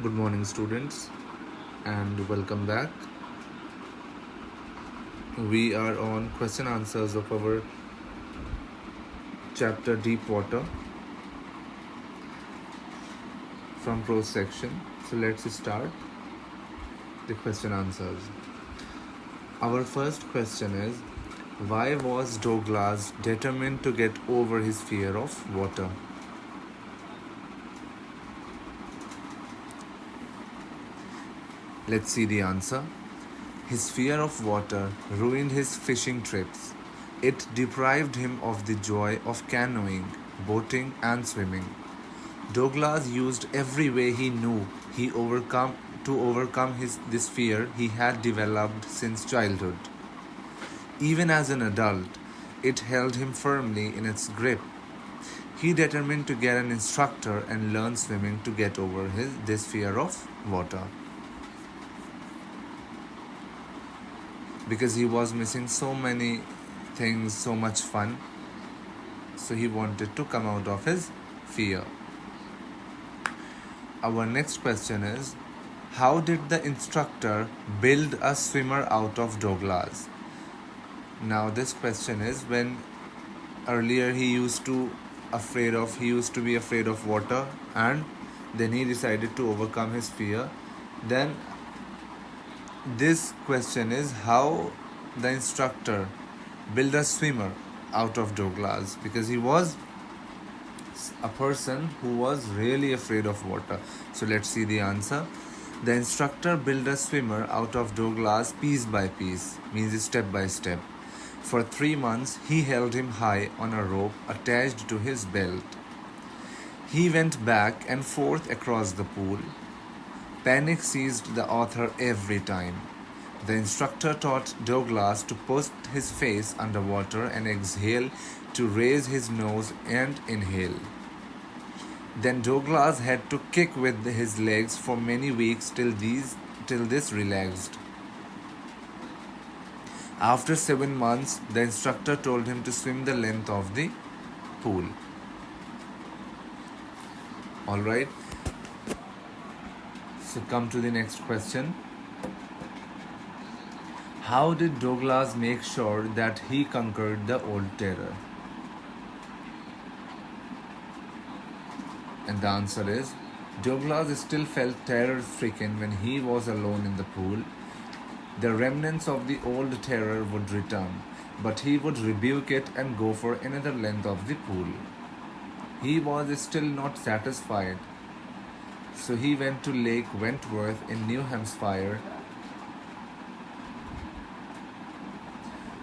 Good morning, students, and welcome back. We are on question answers of our chapter Deep Water from prose section. So let's start the question answers. Our first question is, why was Douglas determined to get over his fear of water? Let's see the answer. His fear of water ruined his fishing trips. It deprived him of the joy of canoeing, boating, and swimming. Douglas used every way he knew to overcome this fear he had developed since childhood. Even as an adult, it held him firmly in its grip. He determined to get an instructor and learn swimming to get over this fear of water. Because he was missing so many things, so much fun, so he wanted to come out of his fear. Our next question is, how did the instructor build a swimmer out of Douglas? Now this question is, when earlier he used to be afraid of water, and then he decided to overcome his fear. Then this question is, how the instructor built a swimmer out of Douglas, because he was a person who was really afraid of water. So let's see the answer. The instructor built a swimmer out of Douglas piece by piece, means step by step. For 3 months, he held him high on a rope attached to his belt. He went back and forth across the pool. Panic seized the author every time. The instructor taught Douglas to put his face underwater and exhale, to raise his nose and inhale. Then Douglas had to kick with his legs for many weeks till this relaxed. After 7 months, the instructor told him to swim the length of the pool. Alright. So come to the next question. How did Douglas make sure that he conquered the old terror? And the answer is, Douglas still felt terror-stricken when he was alone in the pool. The remnants of the old terror would return, but he would rebuke it and go for another length of the pool. He was still not satisfied, so he went to Lake Wentworth in New Hampshire,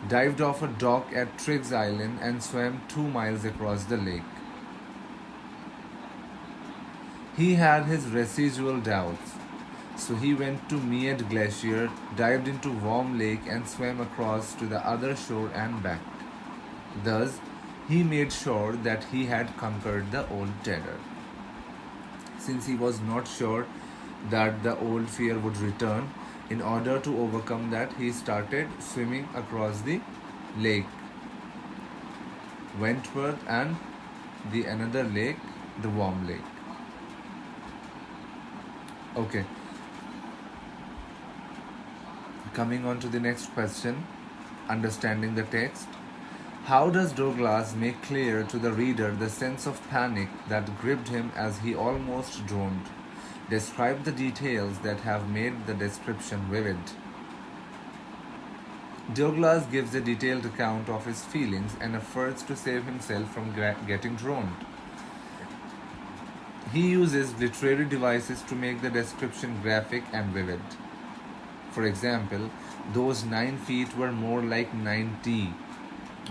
dived off a dock at Triggs Island, and swam 2 miles across the lake. He had his residual doubts, so he went to Mead Glacier, dived into Worm Lake, and swam across to the other shore and back. Thus, he made sure that he had conquered the old terror. Since he was not sure that the old fear would return, in order to overcome that, he started swimming across the lake Wentworth and the another lake, the Worm Lake. Okay. Coming on to the next question, understanding the text. How does Douglas make clear to the reader the sense of panic that gripped him as he almost drowned? Describe the details that have made the description vivid. Douglas gives a detailed account of his feelings and efforts to save himself from getting drowned. He uses literary devices to make the description graphic and vivid. For example, those 9 feet were more like 90.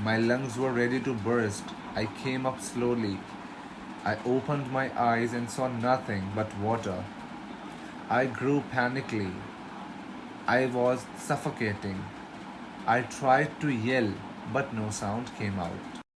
My lungs were ready to burst. I came up slowly. I opened my eyes and saw nothing but water. I grew panicky. I was suffocating. I tried to yell, but no sound came out.